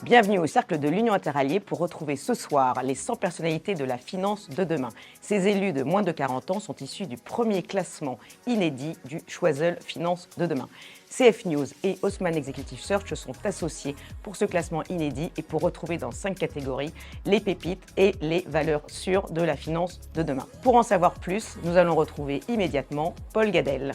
Bienvenue au Cercle de l'Union Interalliée pour retrouver ce soir les 100 personnalités de la finance de demain. Ces élus de moins de 40 ans sont issus du premier classement inédit du Choiseul Finance de demain. CF News et Haussmann Executive Search se sont associés pour ce classement inédit et pour retrouver dans 5 catégories les pépites et les valeurs sûres de la finance de demain. Pour en savoir plus, nous allons retrouver immédiatement Paul Gadel.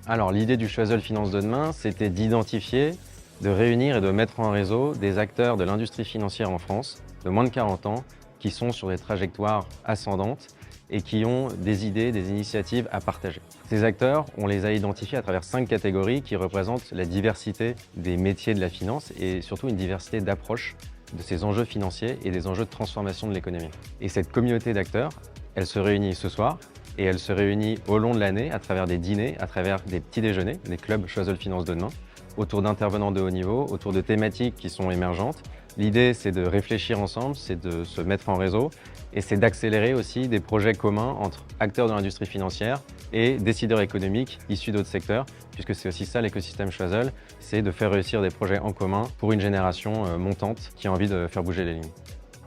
Alors l'idée du Choiseul Finance de demain, c'était d'identifier, de réunir et de mettre en réseau des acteurs de l'industrie financière en France de moins de 40 ans qui sont sur des trajectoires ascendantes et qui ont des idées, des initiatives à partager. Ces acteurs, on les a identifiés à travers 5 catégories qui représentent la diversité des métiers de la finance et surtout une diversité d'approches de ces enjeux financiers et des enjeux de transformation de l'économie. Et cette communauté d'acteurs, elle se réunit ce soir et elle se réunit au long de l'année à travers des dîners, à travers des petits déjeuners, des clubs Choiseul Finance de demain, autour d'intervenants de haut niveau, autour de thématiques qui sont émergentes. L'idée, c'est de réfléchir ensemble, c'est de se mettre en réseau et c'est d'accélérer aussi des projets communs entre acteurs de l'industrie financière et décideurs économiques issus d'autres secteurs, puisque c'est aussi ça l'écosystème Choiseul, c'est de faire réussir des projets en commun pour une génération montante qui a envie de faire bouger les lignes.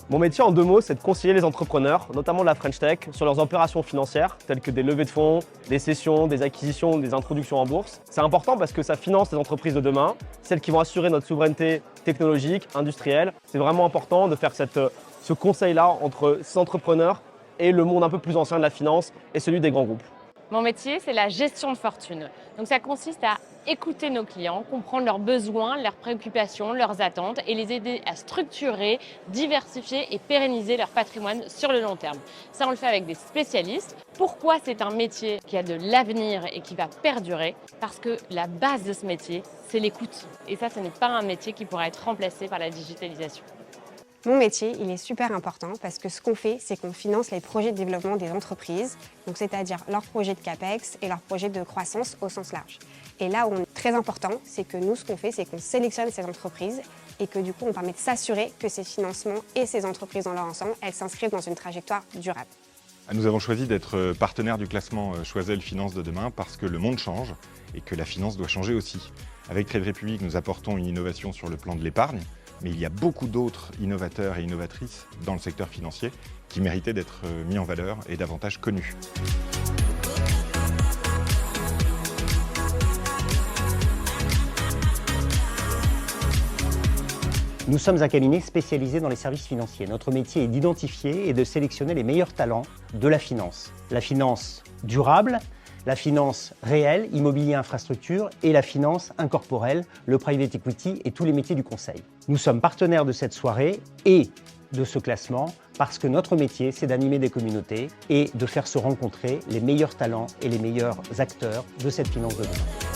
Mon métier en 2 mots, c'est de conseiller les entrepreneurs, notamment de la French Tech, sur leurs opérations financières, telles que des levées de fonds, des cessions, des acquisitions, des introductions en bourse. C'est important parce que ça finance les entreprises de demain, celles qui vont assurer notre souveraineté technologique, industrielle. C'est vraiment important de faire ce conseil-là entre ces entrepreneurs et le monde un peu plus ancien de la finance et celui des grands groupes. Mon métier, c'est la gestion de fortune. Donc ça consiste à écouter nos clients, comprendre leurs besoins, leurs préoccupations, leurs attentes et les aider à structurer, diversifier et pérenniser leur patrimoine sur le long terme. Ça, on le fait avec des spécialistes. Pourquoi c'est un métier qui a de l'avenir et qui va perdurer? Parce que la base de ce métier, c'est l'écoute. Et ça, ce n'est pas un métier qui pourra être remplacé par la digitalisation. Mon métier, il est super important parce que ce qu'on fait, c'est qu'on finance les projets de développement des entreprises, donc c'est-à-dire leurs projets de CAPEX et leurs projets de croissance au sens large. Et là où on est très important, c'est que nous, ce qu'on fait, c'est qu'on sélectionne ces entreprises et que du coup, on permet de s'assurer que ces financements et ces entreprises dans leur ensemble, elles s'inscrivent dans une trajectoire durable. Nous avons choisi d'être partenaire du classement Choiseul Finance de demain parce que le monde change et que la finance doit changer aussi. Avec Trade Republic, nous apportons une innovation sur le plan de l'épargne, mais il y a beaucoup d'autres innovateurs et innovatrices dans le secteur financier qui méritaient d'être mis en valeur et davantage connus. Nous sommes un cabinet spécialisé dans les services financiers. Notre métier est d'identifier et de sélectionner les meilleurs talents de la finance. La finance durable, la finance réelle, immobilier infrastructure et la finance incorporelle, le private equity et tous les métiers du conseil. Nous sommes partenaires de cette soirée et de ce classement parce que notre métier, c'est d'animer des communautés et de faire se rencontrer les meilleurs talents et les meilleurs acteurs de cette finance de demain.